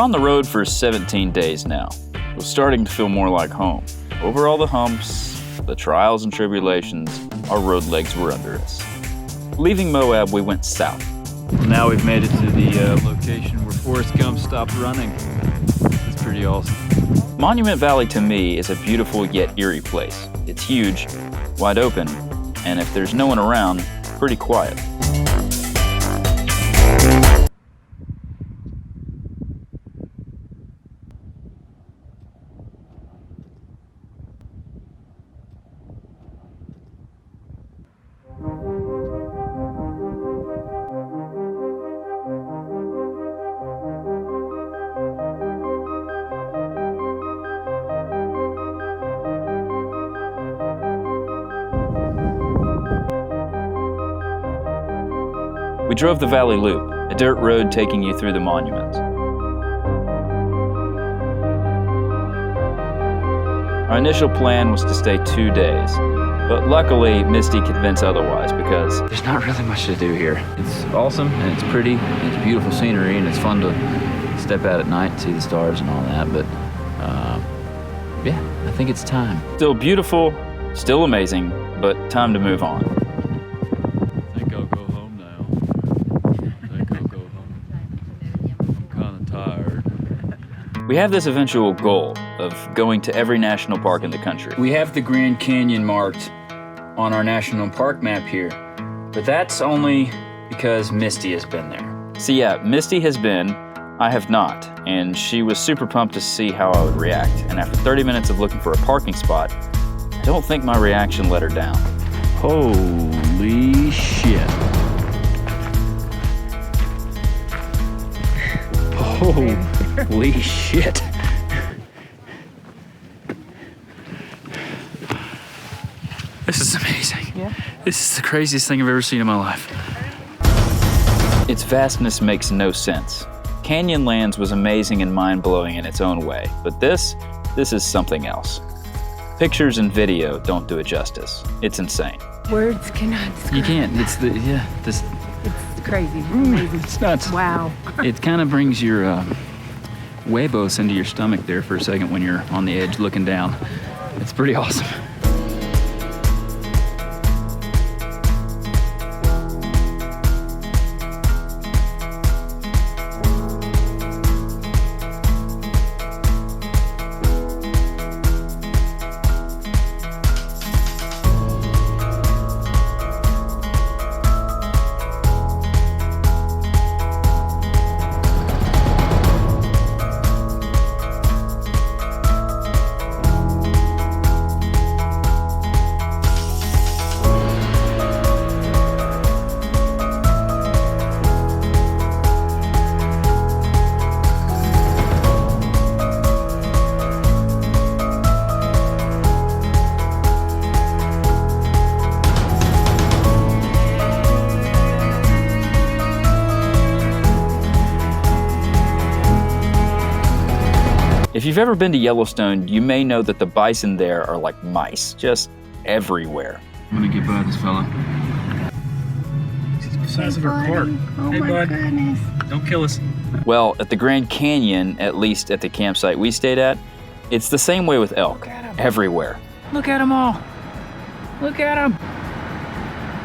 on the road for 17 days now. It was starting to feel more like home. Over all the humps, the trials and tribulations, our road legs were under us. Leaving Moab, we went south. Now we've made it to the location where Forrest Gump stopped running. It's pretty awesome. Monument Valley to me is a beautiful yet eerie place. It's huge, wide open, and if there's no one around, pretty quiet. We drove the Valley Loop, a dirt road taking you through the monuments. Our initial plan was to stay 2 days, but luckily Misty convinced otherwise because There's not really much to do here. It's awesome and it's pretty, and it's beautiful scenery, and it's fun to step out at night and see the stars and all that, but yeah, I think it's time. still beautiful, still amazing, but time to move on. I think I'll go home now. I'm kind of tired. We have this eventual goal of going to every national park in the country. We have the Grand Canyon marked on our national park map here, but that's only because Misty has been there. So yeah, Misty has been, I have not, and she was super pumped to see how I would react. And after 30 minutes of looking for a parking spot, I don't think my reaction let her down. Holy shit. Holy shit. This is amazing. Yeah. This is the craziest thing I've ever seen in my life. Its vastness makes no sense. Canyonlands was amazing and mind-blowing in its own way, but this is something else. Pictures and video don't do it justice. It's insane. Words cannot describe. You can't. It's It's crazy. Amazing. it's nuts. Wow. It kind of brings your huevos into your stomach there for a second when you're on the edge looking down. It's pretty awesome. If you've ever been to Yellowstone, you may know that the bison there are like mice, just everywhere. I'm gonna get by this fella. He's the size of our car. Oh Hey, my bud. goodness. Don't kill us. Well, at the Grand Canyon, at least at the campsite we stayed at, it's the same way with elk, everywhere. Look at them all. Look at them.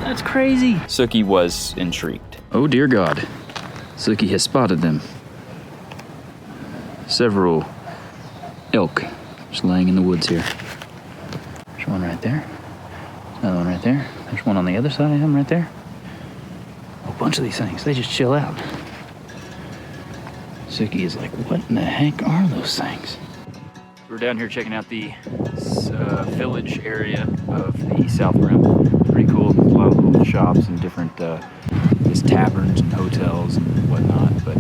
That's crazy. Sookie was intrigued. Oh dear God. Sookie has spotted them. Several elk just laying in the woods here. There's one right there. Another one right there. There's one on the other side of him right there. A bunch of these things, they just chill out. Sookie is like, what in the heck are those things? We're down here checking out the village area of the South Rim. Pretty cool. A lot of little shops and different just taverns and hotels and whatnot. But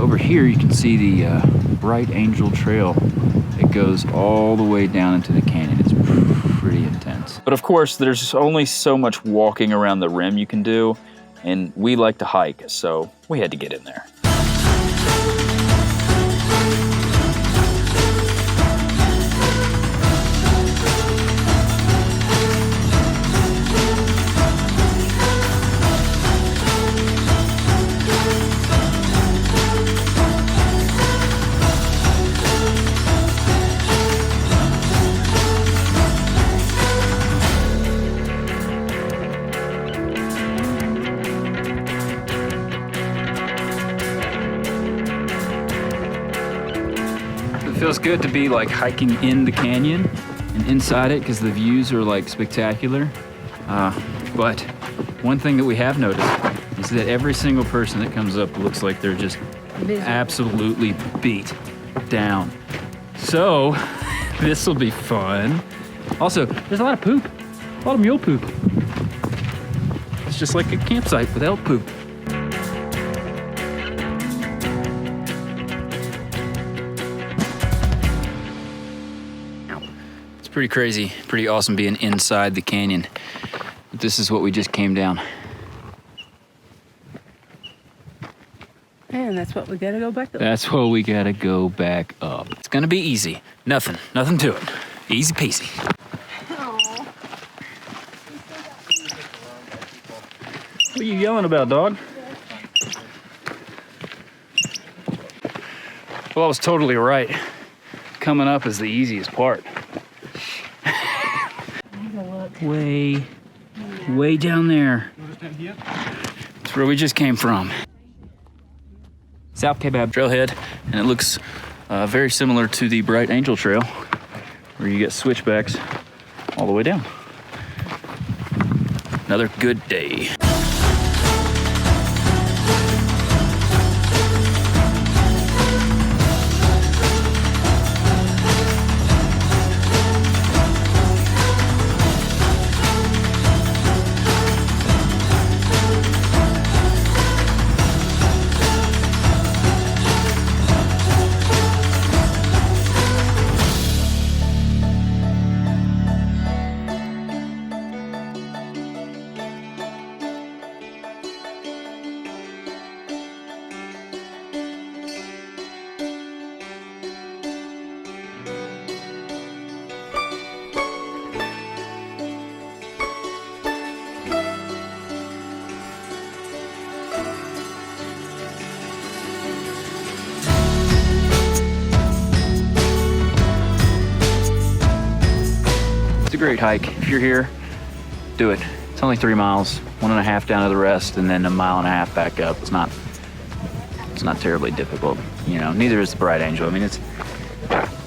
over here you can see the Bright Angel Trail. It goes all the way down into the canyon. It's pretty intense. But of course, there's only so much walking around the rim you can do, and we like to hike, so we had to get in there. Feels good to be like hiking in the canyon and inside it because the views are like spectacular. But one thing that we have noticed is that every single person that comes up looks like they're just absolutely beat down. So this will be fun. Also, there's a lot of poop, a lot of mule poop. It's just like a campsite with elk poop. It's pretty crazy, pretty awesome being inside the canyon. But this is what we just came down. And that's what we gotta go back up. That's what we gotta go back up. It's gonna be easy. Nothing to it. Easy peasy. What are you yelling about, dog? Well, I was totally right. Coming up is the easiest part. Way down there. That's where we just came from. South Kebab Trailhead, and it looks very similar to the Bright Angel Trail, where you get switchbacks all the way down. Another good day. It's a great hike. If you're here, do it. It's only 3 miles, 1.5 down to the rest, and then 1.5 miles back up. It's not terribly difficult. You know, neither is the Bright Angel. I mean, it's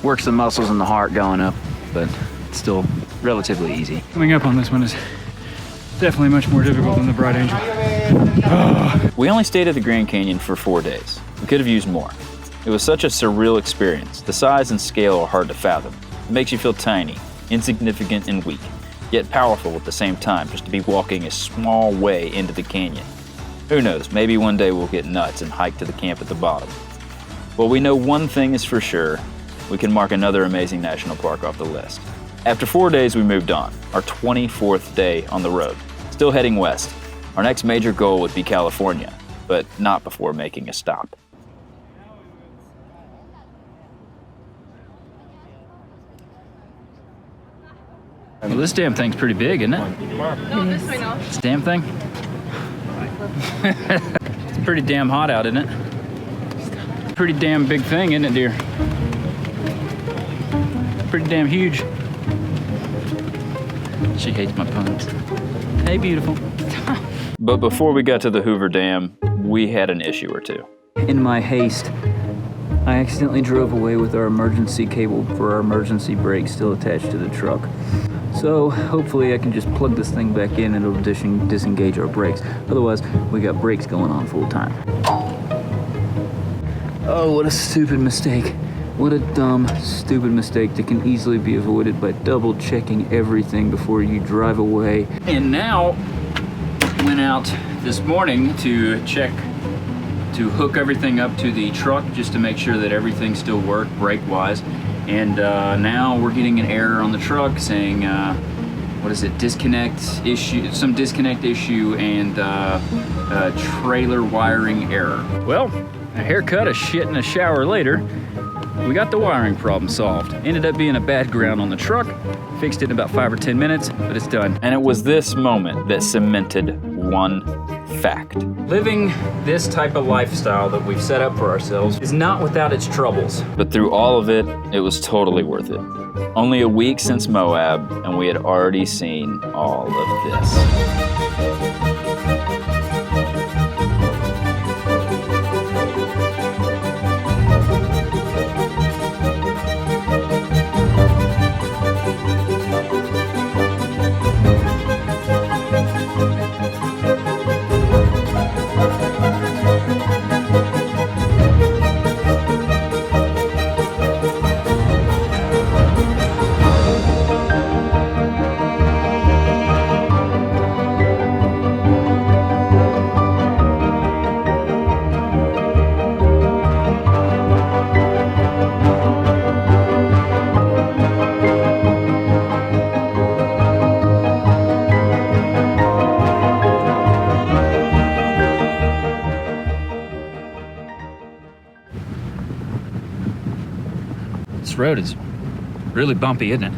works the muscles and the heart going up, but it's still relatively easy. Coming up on this one is definitely much more difficult than the Bright Angel. We only stayed at the Grand Canyon for 4 days. We could have used more. It was such a surreal experience. The size and scale are hard to fathom. It makes you feel tiny, insignificant and weak, yet powerful at the same time, just to be walking a small way into the canyon. Who knows, maybe one day we'll get nuts and hike to the camp at the bottom. Well, we know one thing is for sure. We can mark another amazing national park off the list. After 4 days, we moved on, our 24th day on the road, still heading west. Our next major goal would be California, but not before making a stop. Well, this damn thing's pretty big, isn't it? No, this way now. This damn thing? It's pretty damn hot out, isn't it? Pretty damn big thing, isn't it, dear? Pretty damn huge. She hates my puns. Hey, beautiful. But before we got to the Hoover Dam, we had an issue or two. In my haste, I accidentally drove away with our emergency cable for our emergency brake still attached to the truck. So hopefully I can just plug this thing back in and it'll disengage our brakes. Otherwise, we got brakes going on full time. Oh, what a stupid mistake. What a dumb, stupid mistake that can easily be avoided by double checking everything before you drive away. And now, went out this morning to hook everything up to the truck just to make sure that everything still worked brake-wise. And now we're getting an error on the truck saying, what is it, disconnect issue, some disconnect issue and trailer wiring error. Well, a haircut, a shit, and a shower later, we got the wiring problem solved. Ended up being a bad ground on the truck, fixed it in about 5 or 10 minutes, but it's done. And it was this moment that cemented one fact. Living this type of lifestyle that we've set up for ourselves is not without its troubles. But through all of it, it was totally worth it. Only a week since Moab, and we had already seen all of this. This road is really bumpy, isn't it?